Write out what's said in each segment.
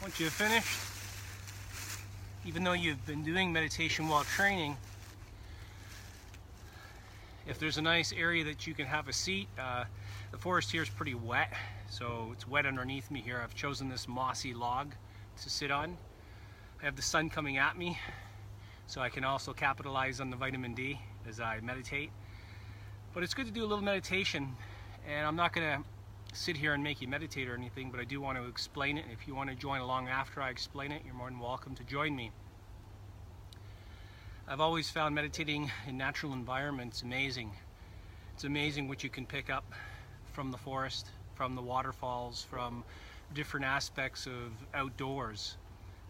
once you've finished, even though you've been doing meditation while training, if there's a nice area that you can have a seat, the forest here is pretty wet, so it's wet underneath me here. I've chosen this mossy log to sit on. I have the sun coming at me, so I can also capitalize on the vitamin D as I meditate. But it's good to do a little meditation, and I'm not going to sit here and make you meditate or anything, but I do want to explain it, and if you want to join along after I explain it, you're more than welcome to join me. I've always found meditating in natural environments amazing. It's amazing what you can pick up from the forest, from the waterfalls, from different aspects of outdoors.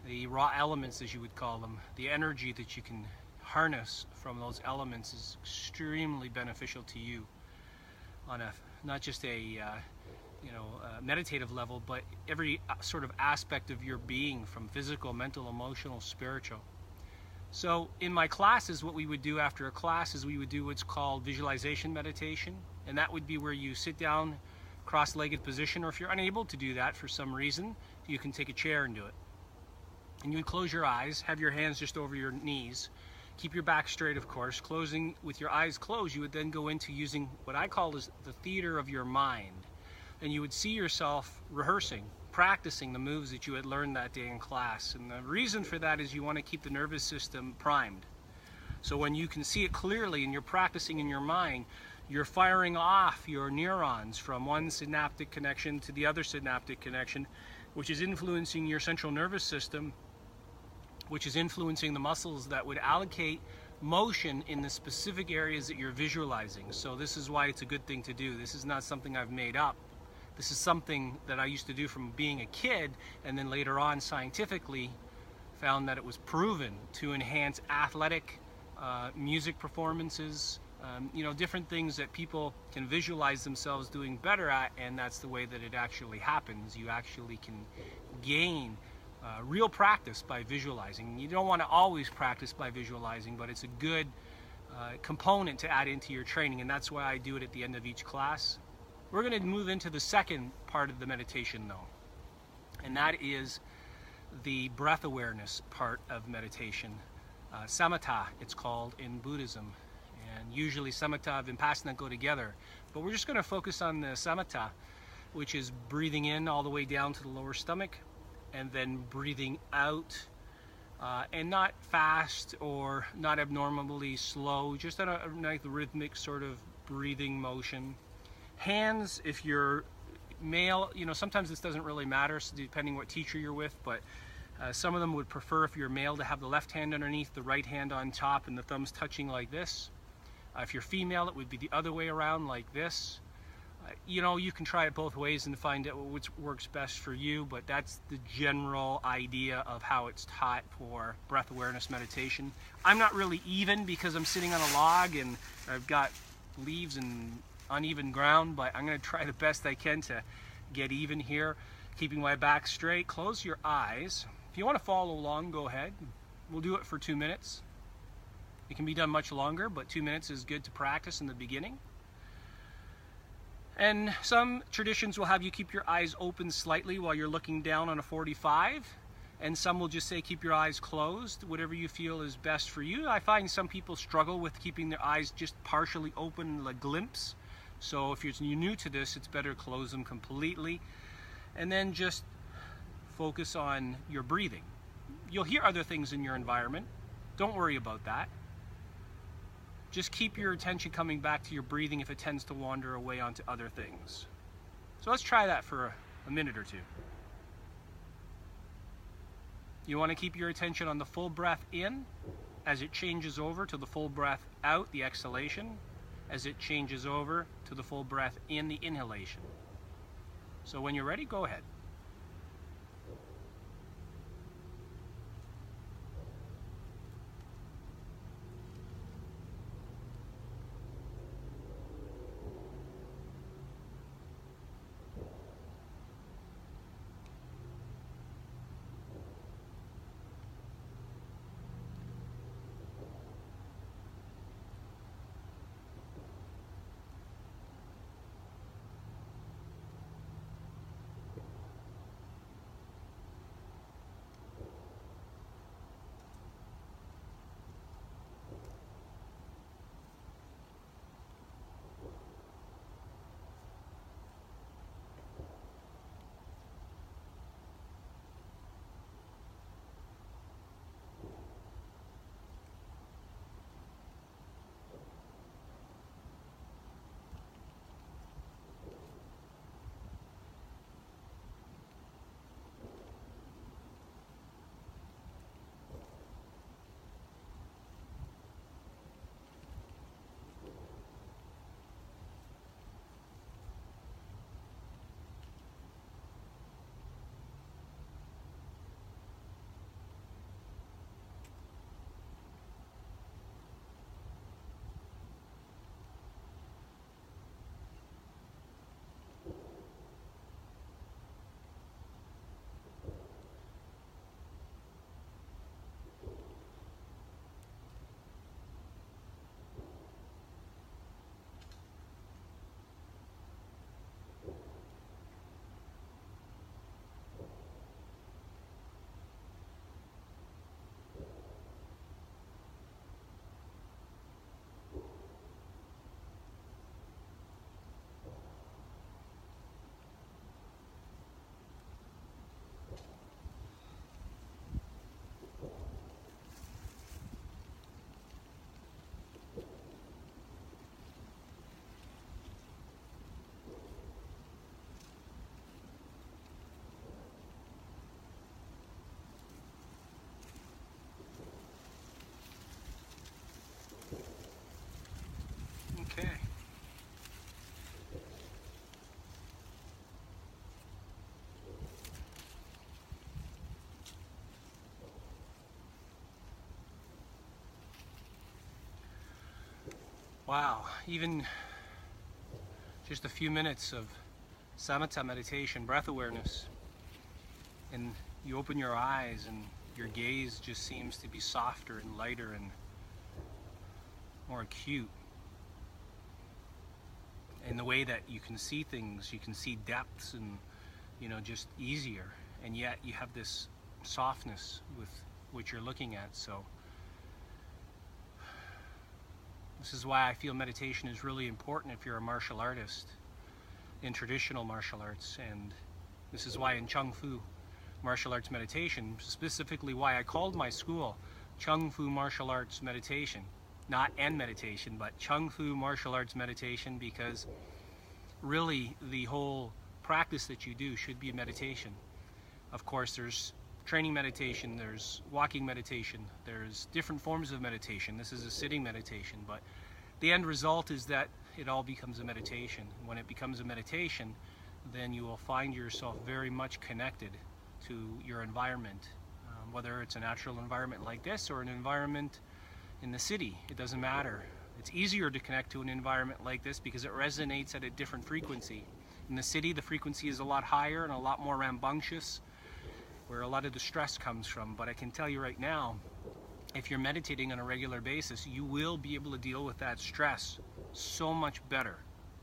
The raw elements, as you would call them, the energy that you can harness from those elements is extremely beneficial to you on a not just a meditative level, but every sort of aspect of your being, from physical, mental, emotional, spiritual. So in my classes, what we would do after a class is we would do what's called visualization meditation, and that would be where you sit down cross-legged position, or if you're unable to do that for some reason, you can take a chair and do it. And you would close your eyes, have your hands just over your knees, keep your back straight, of course. Closing with your eyes closed, you would then go into using what I call is the theater of your mind. And you would see yourself rehearsing, practicing the moves that you had learned that day in class. And the reason for that is you want to keep the nervous system primed. So when you can see it clearly and you're practicing in your mind, you're firing off your neurons from one synaptic connection to the other synaptic connection, which is influencing your central nervous system, which is influencing the muscles that would allocate motion in the specific areas that you're visualizing. So this is why it's a good thing to do. This is not something I've made up. This is something that I used to do from being a kid, and then later on scientifically found that it was proven to enhance athletic, music performances, different things that people can visualize themselves doing better at, and that's the way that it actually happens. You actually can gain real practice by visualizing. You don't want to always practice by visualizing, but it's a good component to add into your training, and that's why I do it at the end of each class. We're going to move into the second part of the meditation though, and that is the breath awareness part of meditation. Samatha, it's called in Buddhism, and usually samatha and vipassana go together, but we're just going to focus on the samatha, which is breathing in all the way down to the lower stomach, and then breathing out, and not fast or not abnormally slow, just on a nice rhythmic sort of breathing motion. Hands, if you're male, sometimes this doesn't really matter, so depending what teacher you're with, but some of them would prefer, if you're male, to have the left hand underneath, the right hand on top, and the thumbs touching like this. If you're female, it would be the other way around, like this. You can try it both ways and find out which works best for you, but that's the general idea of how it's taught for breath awareness meditation. I'm not really even because I'm sitting on a log and I've got leaves and uneven ground, but I'm going to try the best I can to get even here, keeping my back straight. Close your eyes. If you want to follow along, go ahead. We'll do it for 2 minutes. It can be done much longer, but 2 minutes is good to practice in the beginning. And some traditions will have you keep your eyes open slightly while you're looking down on a 45, and some will just say keep your eyes closed, whatever you feel is best for you. I find some people struggle with keeping their eyes just partially open, a glimpse. So if you're new to this, it's better to close them completely, and then just focus on your breathing. You'll hear other things in your environment. Don't worry about that. Just keep your attention coming back to your breathing if it tends to wander away onto other things. So let's try that for a minute or two. You want to keep your attention on the full breath in as it changes over to the full breath out, the exhalation, as it changes over to the full breath in, the inhalation. So when you're ready, go ahead. Wow, even just a few minutes of samatha meditation, breath awareness, and you open your eyes and your gaze just seems to be softer and lighter and more acute. In the way that you can see things, you can see depths and, you know, just easier. And yet you have this softness with what you're looking at. So this is why I feel meditation is really important if you're a martial artist in traditional martial arts. And this is why in Chung Fu martial arts meditation, specifically why I called my school Chung Fu Martial Arts Meditation. Not N meditation, but Chung Fu martial arts meditation, because really the whole practice that you do should be a meditation. Of course, there's training meditation, there's walking meditation, there's different forms of meditation. This is a sitting meditation, but the end result is that it all becomes a meditation. When it becomes a meditation, then you will find yourself very much connected to your environment, whether it's a natural environment like this or an environment in the city. It doesn't matter. It's easier to connect to an environment like this because it resonates at a different frequency. In the city, the frequency is a lot higher and a lot more rambunctious, where a lot of the stress comes from. But I can tell you right now, if you're meditating on a regular basis, you will be able to deal with that stress so much better.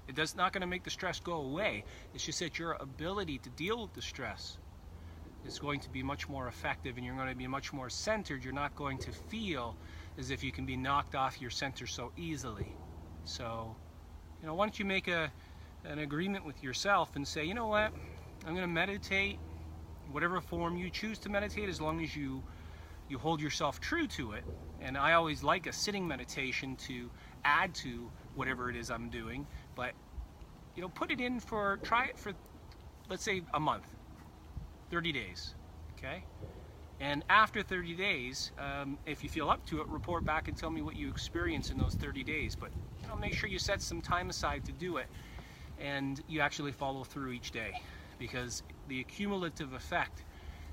It's not going to make the stress go away. It's just that your ability to deal with the stress is going to be much more effective, and you're going to be much more centered. You're not going to feel as if you can be knocked off your center so easily. So, you know, why don't you make an agreement with yourself and say, you know what, I'm going to meditate, whatever form you choose to meditate, as long as you hold yourself true to it. And I always like a sitting meditation to add to whatever it is I'm doing, but, you know, try it for, let's say, a month, 30 days, okay? And after 30 days, if you feel up to it, report back and tell me what you experience in those 30 days. But, you know, make sure you set some time aside to do it, and you actually follow through each day, because the accumulative effect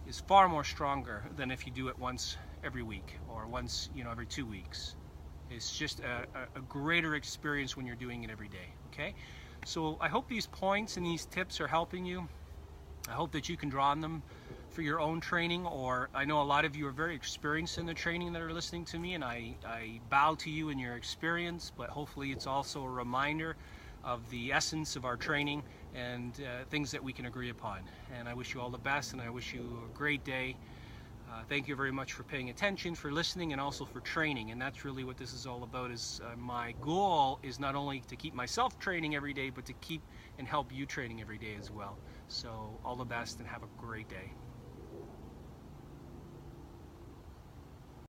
is far more stronger than if you do it once every week or once, you know, every 2 weeks. It's just a greater experience when you're doing it every day, okay? So I hope these points and these tips are helping you. I hope that you can draw on them for your own training, or I know a lot of you are very experienced in the training that are listening to me, and I bow to you in your experience, but hopefully it's also a reminder of the essence of our training and things that we can agree upon. And I wish you all the best, and I wish you a great day. Thank you very much for paying attention, for listening, and also for training. And that's really what this is all about. Is my goal is not only to keep myself training every day, but to keep and help you training every day as well. So all the best and have a great day.